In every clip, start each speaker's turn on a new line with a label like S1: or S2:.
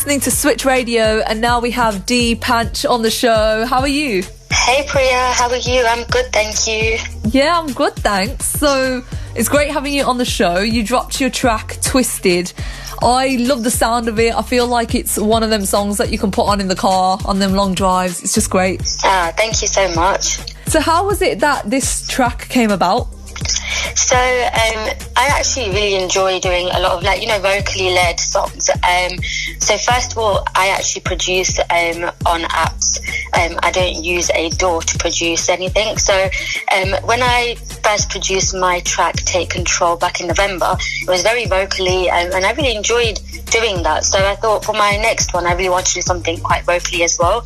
S1: listening to Switch Radio, and now we have Panch on the show. How are you?
S2: Hey Priya, how are you? I'm good, thank you.
S1: Yeah, I'm good, thanks. So it's great having you on the show. You dropped your track Twisted. I love the sound of it. I feel like it's one of them songs that you can put on in the car on them long drives. It's just great.
S2: Thank you so much.
S1: So how was it that this track came about?
S2: So I actually really enjoy doing a lot of vocally led songs. So first of all, I actually produce on apps. I don't use a DAW to produce anything. So when I first produced my track Take Control back in November, it was very vocally and I really enjoyed doing that. So I thought for my next one, I really wanted to do something quite vocally as well.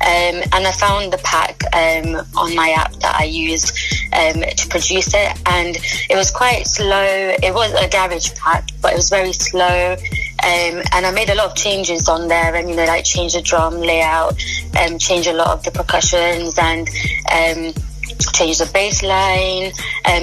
S2: And I found the pack on my app that I use to produce it, and it was quite slow. It was a garage pack, but it was very slow. And I made a lot of changes on there, and change the drum layout, change a lot of the percussions, and change the bass line.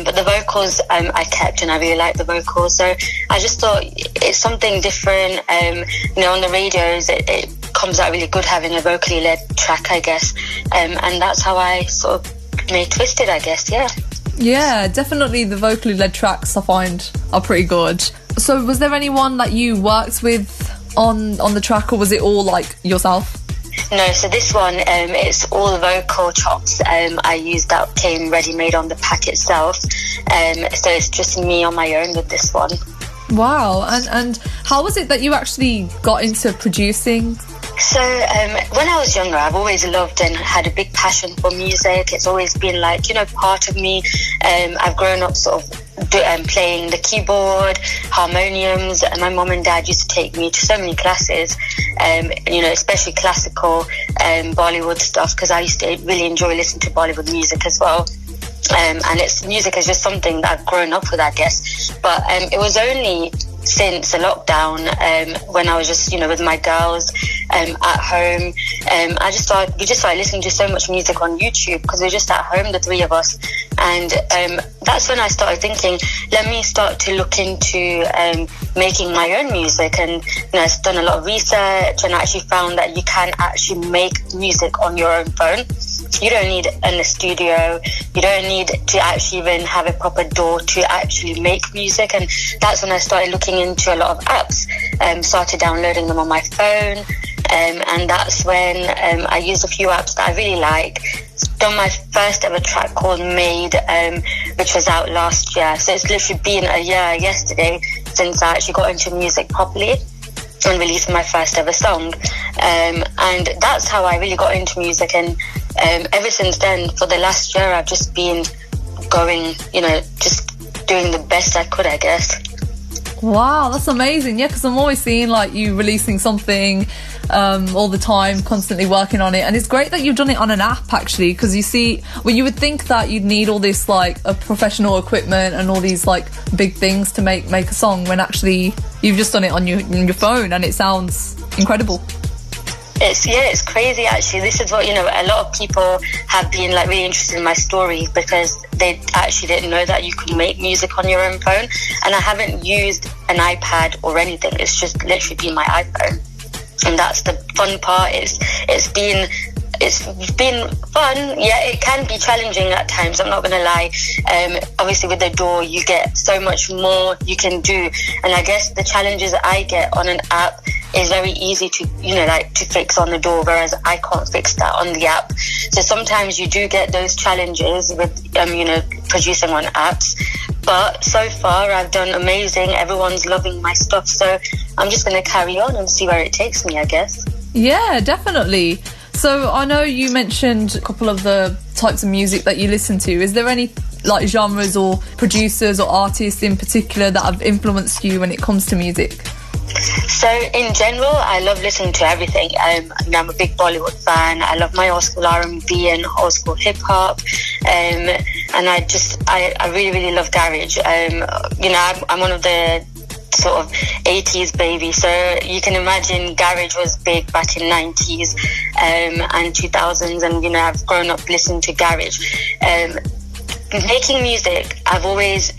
S2: But the vocals I kept, and I really liked the vocals. So I just thought it's something different. On the radios, it comes out really good having a vocally led track, I guess. And that's how I sort of made Twisted, I guess.
S1: Yeah, definitely the vocally led tracks I find are pretty good. So was there anyone that you worked with on the track, or was it all like yourself?
S2: No, so this one, it's all vocal chops I used that came ready-made on the pack itself. So it's just me on my own with this one.
S1: Wow, and how was it that you actually got into producing?
S2: So when I was younger, I've always loved and had a big passion for music. It's always been part of me. I've grown up sort of playing the keyboard, harmoniums, and my mom and dad used to take me to so many classes, especially classical Bollywood stuff, because I used to really enjoy listening to Bollywood music as well. And music is just something that I've grown up with, I guess. But it was only since the lockdown, when I was just, with my girls at home, we just started listening to so much music on YouTube because we were just at home, the three of us. And that's when I started thinking, let me start to look into making my own music. And I've done a lot of research, and I actually found that you can actually make music on your own phone. You don't need a studio. You don't need to actually even have a proper DAW to actually make music. And that's when I started looking into a lot of apps, started downloading them on my phone. And that's when I used a few apps that I really like. Done my first ever track called Made, which was out last year. So it's literally been a year yesterday since I actually got into music properly and released my first ever song. And that's how I really got into music. And ever since then, for the last year, I've just been going, just doing the best I could, I guess.
S1: Wow, that's amazing. Yeah, because I'm always seeing you releasing something all the time, constantly working on it. And it's great that you've done it on an app, actually, because you would think that you'd need all this a professional equipment and all these big things to make a song, when actually you've just done it on your phone, and it sounds incredible.
S2: It's crazy actually. This is what, a lot of people have been really interested in my story, because they actually didn't know that you could make music on your own phone. And I haven't used an iPad or anything. It's just literally been my iPhone. And that's the fun part. It's been fun. Yeah, it can be challenging at times, I'm not gonna lie. Obviously with the DAW you get so much more you can do, and I guess the challenges that I get on an app is very easy to to fix on the DAW, whereas I can't fix that on the app. So sometimes you do get those challenges with producing on apps, but so far I've done amazing. Everyone's loving my stuff, so I'm just going to carry on and see where it takes me, I guess.
S1: Yeah, definitely. So I know you mentioned a couple of the types of music that you listen to. Is there any genres or producers or artists in particular that have influenced you when it comes to music?
S2: So in general, I love listening to everything. I'm a big Bollywood fan. I love my old school R&B and old school hip hop, and I really, really love garage. I'm one of the sort of 80s baby, so you can imagine garage was big back in 90s and 2000s, and I've grown up listening to garage. making music, I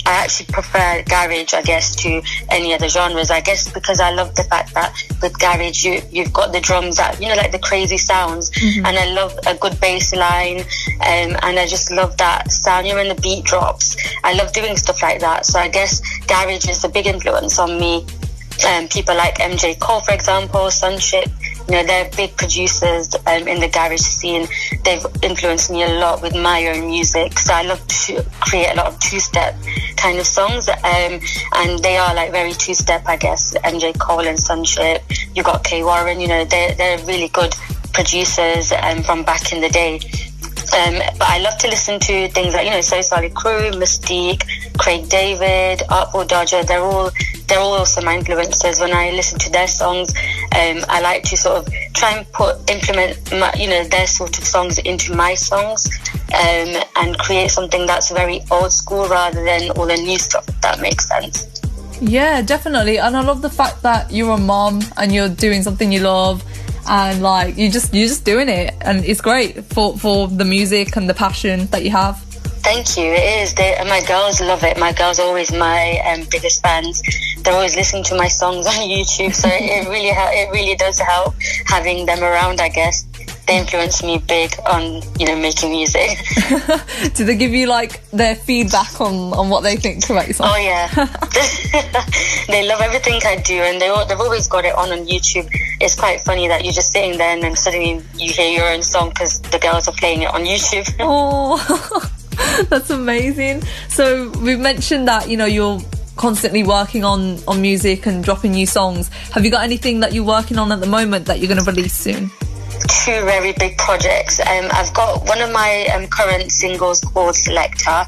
S2: actually prefer garage, I guess, to any other genres. I guess because I love the fact that with garage, you've got the drums that, like the crazy sounds. And I love a good bass line. And I just love that sound, when the beat drops. I love doing stuff like that. So I guess garage is a big influence on me. People like MJ Cole, for example, Sunship, they're big producers in the garage scene. They've influenced me a lot with my own music. So I love to create a lot of two-step kind of songs. And they are like very two-step, I guess, MJ Cole and Sunship. You got K Warren, they're really good producers from back in the day. But I love to listen to things like, So Solid Crew, Mystique, Craig David, Artful Dodger. They're all also my influences. When I listen to their songs, I like to sort of try and implement their sort of songs into my songs, and create something that's very old school rather than all the new stuff, if that makes sense.
S1: Yeah, definitely. And I love the fact that you're a mom and you're doing something you love, and like you're just doing it, and it's great for the music and the passion that you have.
S2: Thank you. It is. My girls love it. My girls are always my biggest fans. They're always listening to my songs on YouTube, so it really does help having them around, I guess. They influence me big on, making music.
S1: Do they give you like their feedback on what they think about your song?
S2: Oh yeah. They love everything I do, and they've always got it on YouTube. It's quite funny that you're just sitting there and then suddenly you hear your own song because the girls are playing it on YouTube.
S1: Oh, that's amazing. So we've mentioned that, you're constantly working on music and dropping new songs. Have you got anything that you're working on at the moment that you're going to release soon?
S2: Two very big projects. I've got one of my current singles called Selector.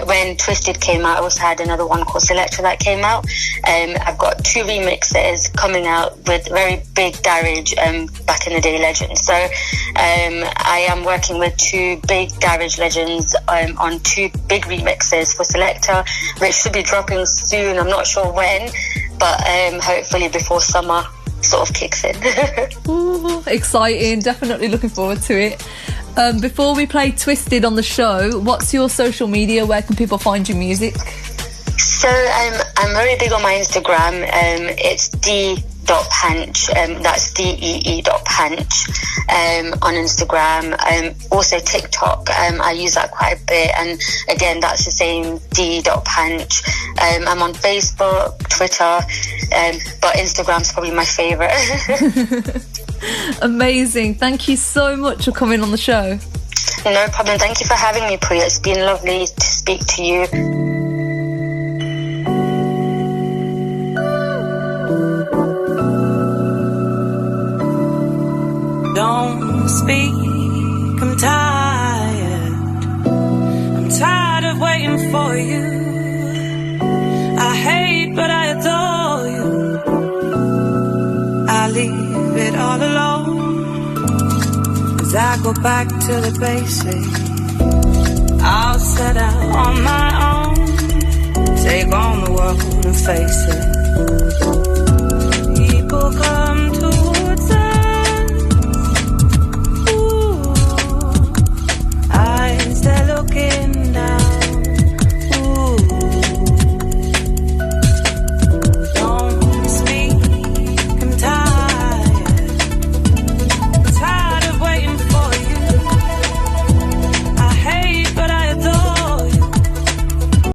S2: When Twisted came out, I also had another one called Selector that came out. I've got two remixes coming out with very big garage back in the day legends. So I am working with two big garage legends on two big remixes for Selector, which should be dropping soon. I'm not sure when, but hopefully before summer sort of kicks in.
S1: Ooh, exciting. Definitely looking forward to it. Before we play Twisted on the show, what's your social media? Where can people find your music?
S2: So I'm very big on my Instagram. It's d.panch. That's DEE.panch on Instagram. Also TikTok. I use that quite a bit. And again, that's the same d.panch. I'm on Facebook, Twitter, but Instagram's probably my favourite.
S1: Amazing. Thank you so much for coming on the show.
S2: No problem. Thank you for having me, Priya. It's been lovely to speak to you.
S3: Don't speak, I'm tired. I'm tired of waiting for you. I hate, but I adore you. I leave it all alone as I go back to the basics. I'll set out on my own, take on the world and face it.